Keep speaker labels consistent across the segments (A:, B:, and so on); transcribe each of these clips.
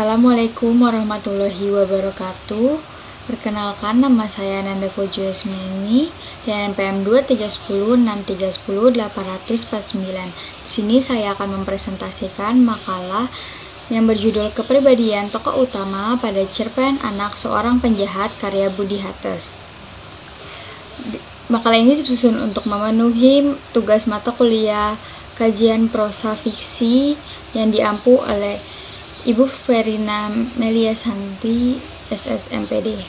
A: Assalamualaikum warahmatullahi wabarakatuh. Perkenalkan, nama saya Nanda Kojo Yasmiani dan NPM 23106310849. Di sini saya akan mempresentasikan makalah yang berjudul Kepribadian Tokoh Utama pada Cerpen Anak Seorang Penjahat karya Budi Hattes. Makalah ini disusun untuk memenuhi tugas mata kuliah kajian prosa fiksi yang diampu oleh Ibu Verina Meliasanti, SSMPD.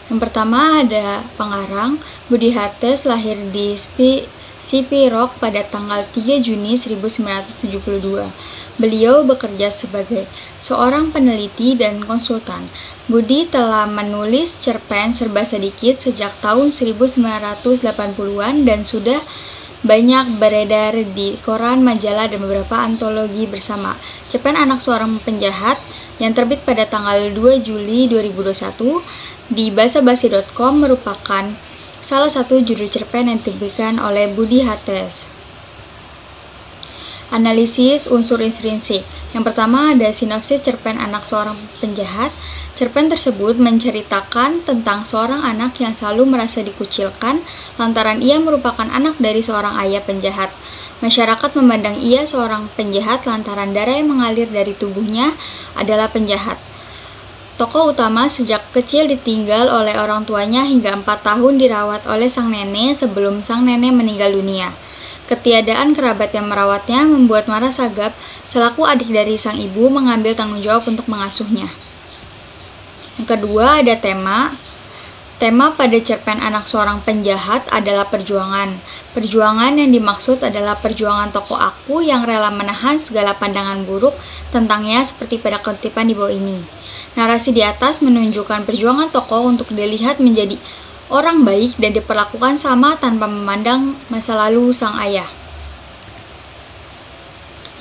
A: Yang pertama ada pengarang. Budi Hattes lahir di Sipirok pada tanggal 3 Juni 1972. Beliau bekerja sebagai seorang peneliti dan konsultan. Budi telah menulis cerpen serba sedikit sejak tahun 1980-an dan sudah banyak beredar di koran, majalah, dan beberapa antologi bersama. Cerpen Anak Seorang Penjahat yang terbit pada tanggal 2 Juli 2021 di basabasi.com merupakan salah satu judul cerpen yang diterbitkan oleh Budi Hattes. Analisis unsur intrinsik. Yang pertama ada sinopsis cerpen Anak Seorang Penjahat. Cerpen tersebut menceritakan tentang seorang anak yang selalu merasa dikucilkan lantaran ia merupakan anak dari seorang ayah penjahat. Masyarakat memandang ia seorang penjahat lantaran darah yang mengalir dari tubuhnya adalah penjahat. Tokoh utama sejak kecil ditinggal oleh orang tuanya hingga 4 tahun dirawat oleh sang nenek sebelum sang nenek meninggal dunia. Ketiadaan kerabat yang merawatnya membuat Mara Sagap selaku adik dari sang ibu mengambil tanggung jawab untuk mengasuhnya. Yang kedua ada tema. Tema pada cerpen Anak Seorang Penjahat adalah perjuangan. Perjuangan yang dimaksud adalah perjuangan tokoh aku yang rela menahan segala pandangan buruk tentangnya seperti pada kutipan di bawah ini. Narasi di atas menunjukkan perjuangan tokoh untuk dilihat menjadi orang baik dan diperlakukan sama tanpa memandang masa lalu sang ayah.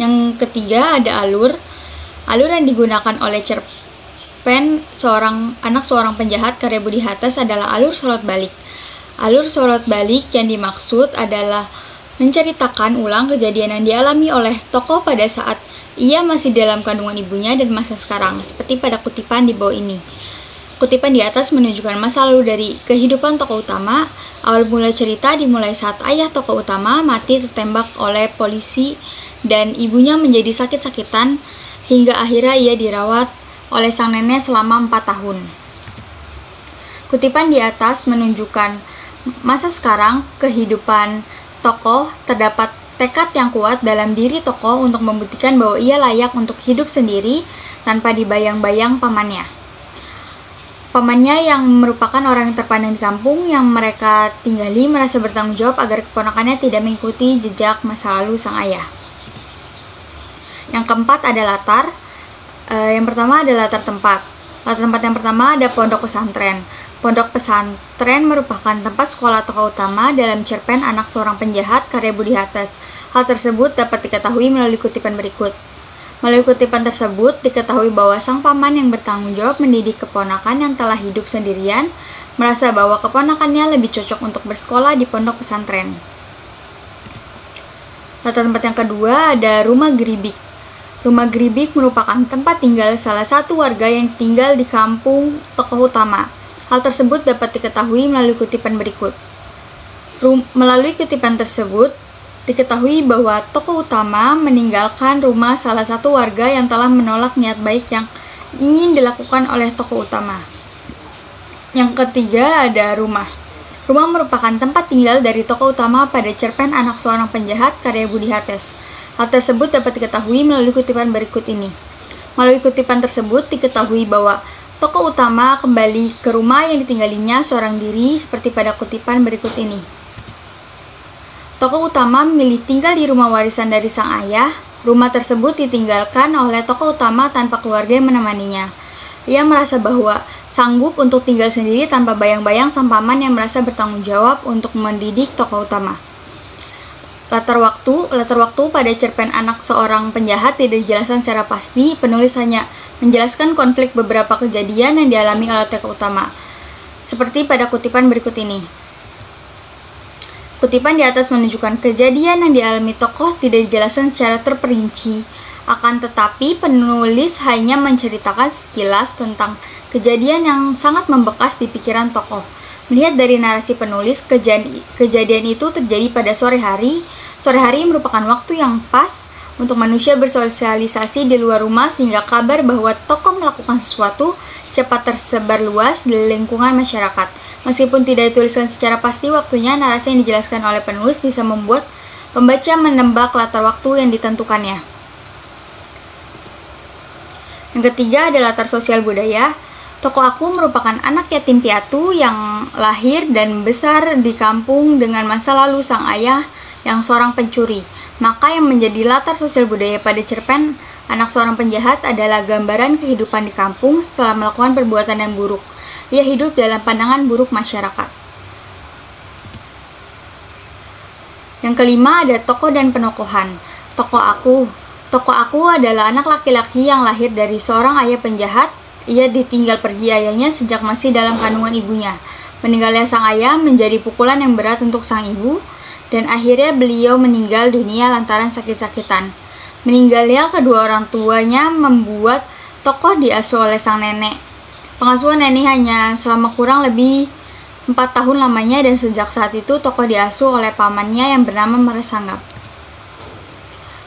A: Yang ketiga ada alur. Alur yang digunakan oleh cerpen Anak Seorang Penjahat karya Budi Hattes adalah alur sorot balik. Alur sorot balik yang dimaksud adalah menceritakan ulang kejadian yang dialami oleh tokoh pada saat ia masih dalam kandungan ibunya dan masa sekarang, seperti pada kutipan di bawah ini. Kutipan di atas menunjukkan masa lalu dari kehidupan tokoh utama. Awal mula cerita dimulai saat ayah tokoh utama mati tertembak oleh polisi dan ibunya menjadi sakit-sakitan hingga akhirnya ia dirawat oleh sang nenek selama 4 tahun. Kutipan di atas menunjukkan masa sekarang kehidupan tokoh. Terdapat tekad yang kuat dalam diri tokoh untuk membuktikan bahwa ia layak untuk hidup sendiri tanpa dibayang-bayang pamannya. Pamannya yang merupakan orang yang terpandang di kampung yang mereka tinggali merasa bertanggung jawab agar keponakannya tidak mengikuti jejak masa lalu sang ayah. Yang keempat ada latar. Yang pertama ada latar tempat. Latar tempat yang pertama ada pondok pesantren. Pondok pesantren merupakan tempat sekolah tokoh utama dalam cerpen Anak Seorang Penjahat karya Budi Hattes. Hal tersebut dapat diketahui melalui kutipan berikut. Melalui kutipan tersebut diketahui bahwa sang paman yang bertanggung jawab mendidik keponakan yang telah hidup sendirian merasa bahwa keponakannya lebih cocok untuk bersekolah di pondok pesantren. Latar tempat yang kedua ada rumah geribik. Rumah geribik merupakan tempat tinggal salah satu warga yang tinggal di kampung tokoh utama. Hal tersebut dapat diketahui melalui kutipan berikut. Melalui kutipan tersebut diketahui bahwa tokoh utama meninggalkan rumah salah satu warga yang telah menolak niat baik yang ingin dilakukan oleh tokoh utama. Yang ketiga ada rumah. Rumah merupakan tempat tinggal dari tokoh utama pada cerpen Anak Seorang Penjahat karya Budi Hattes. Hal tersebut dapat diketahui melalui kutipan berikut ini. Melalui kutipan tersebut diketahui bahwa tokoh utama kembali ke rumah yang ditinggalinya seorang diri seperti pada kutipan berikut ini. Tokoh utama memilih tinggal di rumah warisan dari sang ayah. Rumah tersebut ditinggalkan oleh tokoh utama tanpa keluarga yang menemaninya. Ia merasa bahwa sanggup untuk tinggal sendiri tanpa bayang-bayang sang paman yang merasa bertanggung jawab untuk mendidik tokoh utama. Latar waktu pada cerpen Anak Seorang Penjahat tidak dijelaskan secara pasti. Penulis hanya menjelaskan konflik beberapa kejadian yang dialami oleh tokoh utama, seperti pada kutipan berikut ini. Kutipan di atas menunjukkan kejadian yang dialami tokoh tidak dijelaskan secara terperinci, akan tetapi penulis hanya menceritakan sekilas tentang kejadian yang sangat membekas di pikiran tokoh. Melihat dari narasi penulis, kejadian itu terjadi pada sore hari. Sore hari merupakan waktu yang pas untuk manusia bersosialisasi di luar rumah, sehingga kabar bahwa tokoh melakukan sesuatu cepat tersebar luas di lingkungan masyarakat. Meskipun tidak dituliskan secara pasti waktunya, narasi yang dijelaskan oleh penulis bisa membuat pembaca menebak latar waktu yang ditentukannya. Yang ketiga ada latar sosial budaya. Tokoh aku merupakan anak yatim piatu yang lahir dan besar di kampung dengan masa lalu sang ayah yang seorang pencuri. Maka yang menjadi latar sosial budaya pada cerpen Anak Seorang Penjahat adalah gambaran kehidupan di kampung setelah melakukan perbuatan yang buruk. Ia hidup dalam pandangan buruk masyarakat. Yang kelima ada tokoh dan penokohan. Tokoh aku adalah anak laki-laki yang lahir dari seorang ayah penjahat. Ia ditinggal pergi ayahnya sejak masih dalam kandungan ibunya. Meninggalnya sang ayah menjadi pukulan yang berat untuk sang ibu, dan akhirnya beliau meninggal dunia lantaran sakit-sakitan. Meninggalnya kedua orang tuanya membuat tokoh diasuh oleh sang nenek. Pengasuhan nenek hanya selama kurang lebih 4 tahun lamanya, dan sejak saat itu tokoh diasuh oleh pamannya yang bernama Marasanggap.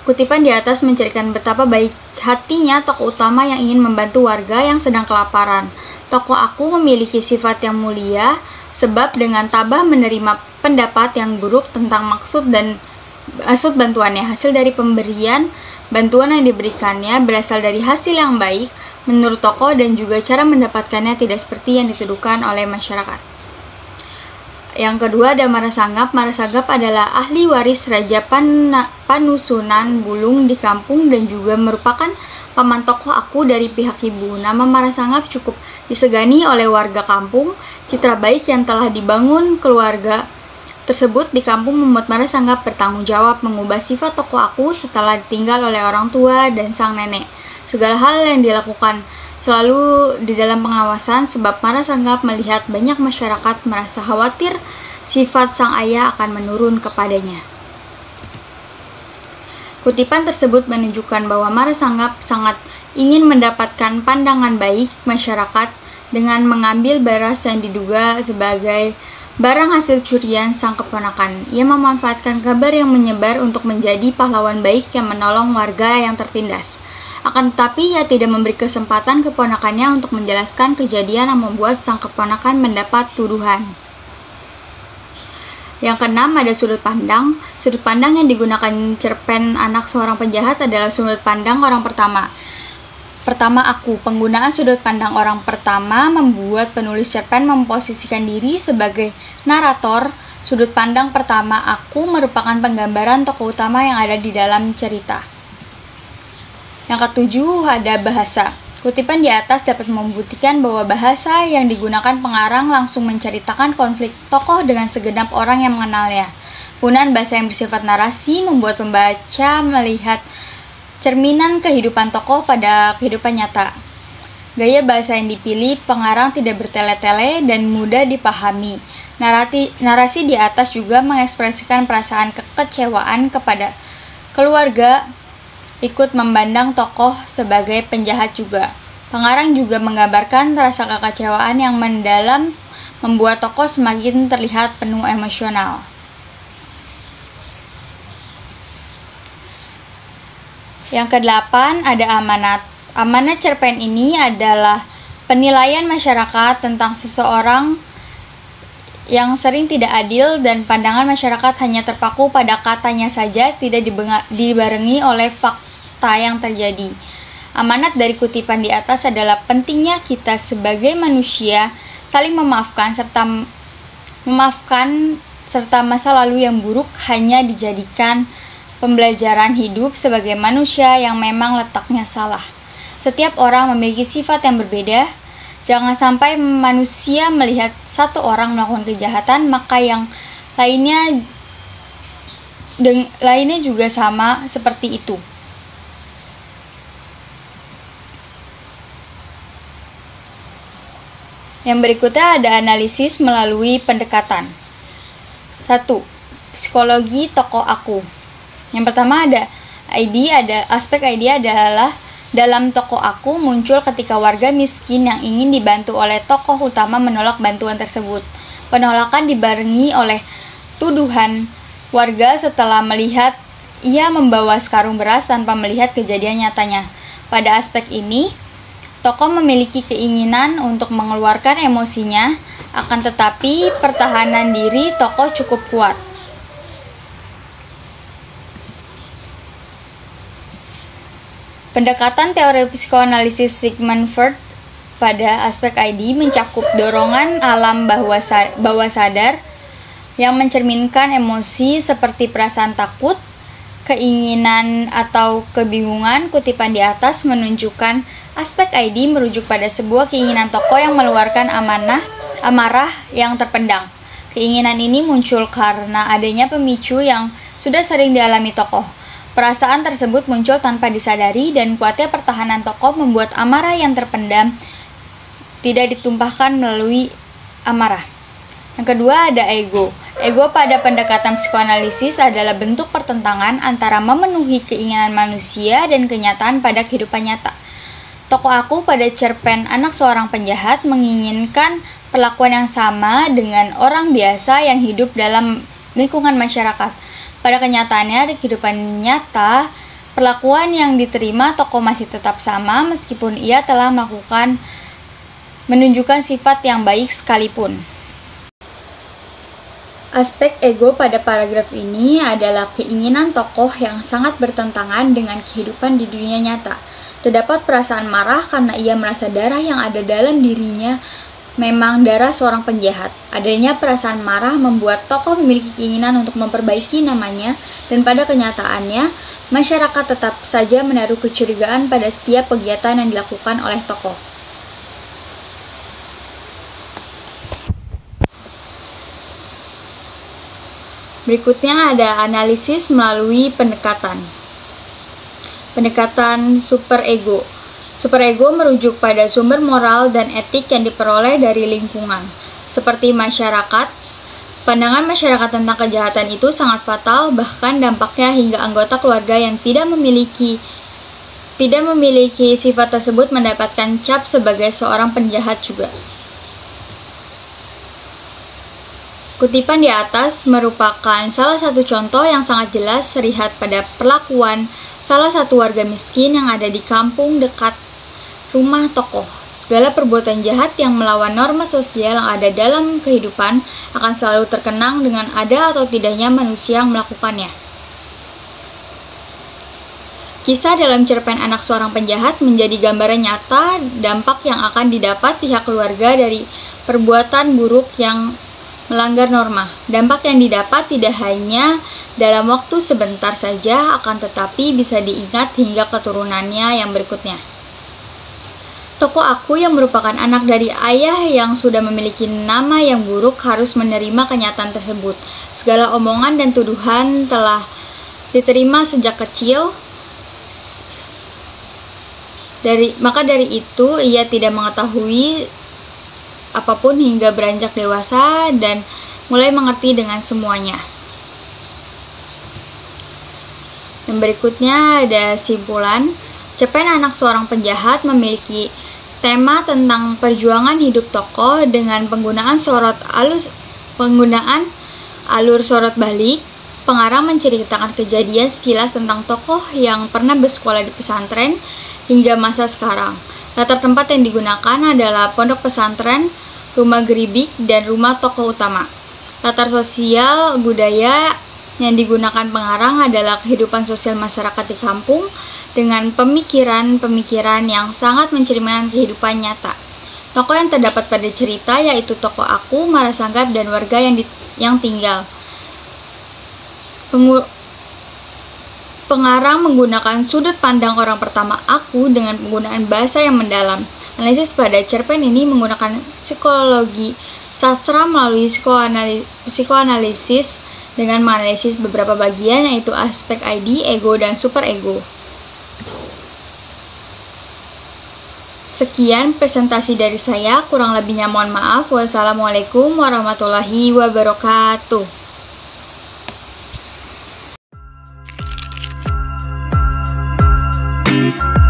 A: Kutipan di atas menceritakan betapa baik hatinya tokoh utama yang ingin membantu warga yang sedang kelaparan. Tokoh aku memiliki sifat yang mulia, sebab dengan tabah menerima pendapat yang buruk tentang maksud bantuannya. Hasil dari pemberian bantuan yang diberikannya berasal dari hasil yang baik menurut tokoh, dan juga cara mendapatkannya tidak seperti yang dituduhkan oleh masyarakat. Yang kedua ada Marasanggap. Marasanggap adalah ahli waris Raja Panusunan Bulung di kampung dan juga merupakan paman tokoh aku dari pihak ibu. Nama Marasanggap cukup disegani oleh warga kampung. Citra baik yang telah dibangun keluarga tersebut di kampung membuat Marasanggap bertanggung jawab mengubah sifat tokoh aku setelah ditinggal oleh orang tua dan sang nenek. Segala hal yang dilakukan selalu di dalam pengawasan, sebab Marasanggap melihat banyak masyarakat merasa khawatir sifat sang ayah akan menurun kepadanya. Kutipan tersebut menunjukkan bahwa Marasanggap sangat ingin mendapatkan pandangan baik masyarakat dengan mengambil beras yang diduga sebagai barang hasil curian sang keponakan. Ia memanfaatkan kabar yang menyebar untuk menjadi pahlawan baik yang menolong warga yang tertindas. Akan tetapi ia tidak memberi kesempatan keponakannya untuk menjelaskan kejadian yang membuat sang keponakan mendapat tuduhan. Yang keenam ada sudut pandang. Sudut pandang yang digunakan cerpen Anak Seorang Penjahat adalah sudut pandang orang pertama. Penggunaan sudut pandang orang pertama membuat penulis cerpen memposisikan diri sebagai narator. Sudut pandang pertama aku merupakan penggambaran tokoh utama yang ada di dalam cerita. Yang ketujuh ada bahasa. Kutipan di atas dapat membuktikan bahwa bahasa yang digunakan pengarang langsung menceritakan konflik tokoh dengan segenap orang yang mengenalnya. Penggunaan bahasa yang bersifat narasi membuat pembaca melihat cerminan kehidupan tokoh pada kehidupan nyata. Gaya bahasa yang dipilih pengarang tidak bertele-tele dan mudah dipahami. Narasi di atas juga mengekspresikan perasaan kekecewaan kepada keluarga ikut memandang tokoh sebagai penjahat juga. Pengarang juga menggambarkan rasa kekecewaan yang mendalam membuat tokoh semakin terlihat penuh emosional. Yang kedelapan ada amanat. Amanat cerpen ini adalah penilaian masyarakat tentang seseorang yang sering tidak adil, dan pandangan masyarakat hanya terpaku pada katanya saja, tidak dibarengi oleh fakta yang terjadi. Amanat dari kutipan di atas adalah pentingnya kita sebagai manusia saling memaafkan serta masa lalu yang buruk hanya dijadikan pembelajaran hidup sebagai manusia yang memang letaknya salah. Setiap orang memiliki sifat yang berbeda. Jangan sampai manusia melihat satu orang melakukan kejahatan, maka yang lainnya juga sama seperti itu. Yang berikutnya ada analisis melalui pendekatan. 1. psikologi tokoh aku. Yang pertama ada aspek ID adalah dalam tokoh aku muncul ketika warga miskin yang ingin dibantu oleh tokoh utama menolak bantuan tersebut. Penolakan dibarengi oleh tuduhan warga setelah melihat ia membawa sekarung beras tanpa melihat kejadian nyatanya. Pada aspek ini, tokoh memiliki keinginan untuk mengeluarkan emosinya, akan tetapi pertahanan diri tokoh cukup kuat. Pendekatan teori psikoanalisis Sigmund Freud pada aspek ID mencakup dorongan alam bawah sadar yang mencerminkan emosi seperti perasaan takut, keinginan atau kebingungan. Kutipan di atas menunjukkan aspek ID merujuk pada sebuah keinginan tokoh yang mengeluarkan amarah yang terpendam. Keinginan ini muncul karena adanya pemicu yang sudah sering dialami tokoh. Perasaan tersebut muncul tanpa disadari dan kuatnya pertahanan tokoh membuat amarah yang terpendam tidak ditumpahkan melalui amarah. Yang kedua ada ego. Ego pada pendekatan psikoanalisis adalah bentuk pertentangan antara memenuhi keinginan manusia dan kenyataan pada kehidupan nyata. Tokoh aku pada cerpen Anak Seorang Penjahat menginginkan perlakuan yang sama dengan orang biasa yang hidup dalam lingkungan masyarakat. Pada kenyataannya, di kehidupan nyata, perlakuan yang diterima tokoh masih tetap sama meskipun ia telah menunjukkan sifat yang baik sekalipun. Aspek ego pada paragraf ini adalah keinginan tokoh yang sangat bertentangan dengan kehidupan di dunia nyata. Terdapat perasaan marah karena ia merasa darah yang ada dalam dirinya memang darah seorang penjahat. Adanya perasaan marah membuat tokoh memiliki keinginan untuk memperbaiki namanya, dan pada kenyataannya, masyarakat tetap saja menaruh kecurigaan pada setiap kegiatan yang dilakukan oleh tokoh. Berikutnya ada analisis melalui pendekatan superego. Superego merujuk pada sumber moral dan etik yang diperoleh dari lingkungan, seperti masyarakat. Pandangan masyarakat tentang kejahatan itu sangat fatal, bahkan dampaknya hingga anggota keluarga yang tidak memiliki sifat tersebut mendapatkan cap sebagai seorang penjahat juga. Kutipan di atas merupakan salah satu contoh yang sangat jelas terlihat pada perlakuan salah satu warga miskin yang ada di kampung dekat rumah tokoh. Segala perbuatan jahat yang melawan norma sosial yang ada dalam kehidupan akan selalu terkenang dengan ada atau tidaknya manusia yang melakukannya. Kisah dalam cerpen Anak Seorang Penjahat menjadi gambaran nyata dampak yang akan didapat pihak keluarga dari perbuatan buruk yang melanggar norma. Dampak yang didapat tidak hanya dalam waktu sebentar saja, akan tetapi bisa diingat hingga keturunannya yang berikutnya. Tokoh aku yang merupakan anak dari ayah yang sudah memiliki nama yang buruk harus menerima kenyataan tersebut. Segala omongan dan tuduhan telah diterima sejak kecil. Maka dari itu ia tidak mengetahui apapun hingga beranjak dewasa dan mulai mengerti dengan semuanya. Yang berikutnya ada simpulan. Cerpen Anak Seorang Penjahat memiliki tema tentang perjuangan hidup tokoh dengan penggunaan alur sorot balik. Pengarang menceritakan kejadian sekilas tentang tokoh yang pernah bersekolah di pesantren hingga masa sekarang. Latar tempat yang digunakan adalah pondok pesantren, rumah geribik, dan rumah tokoh utama. Latar sosial budaya yang digunakan pengarang adalah kehidupan sosial masyarakat di kampung dengan pemikiran-pemikiran yang sangat mencerminkan kehidupan nyata. Tokoh yang terdapat pada cerita yaitu tokoh aku, Marasanggap, dan warga yang tinggal. Pengarang menggunakan sudut pandang orang pertama aku dengan penggunaan bahasa yang mendalam. Analisis pada cerpen ini menggunakan psikologi sastra melalui psikoanalisis dengan menganalisis beberapa bagian yaitu aspek ID, ego, dan superego. Sekian presentasi dari saya, kurang lebihnya mohon maaf. Wassalamualaikum warahmatullahi wabarakatuh.
B: Thank you.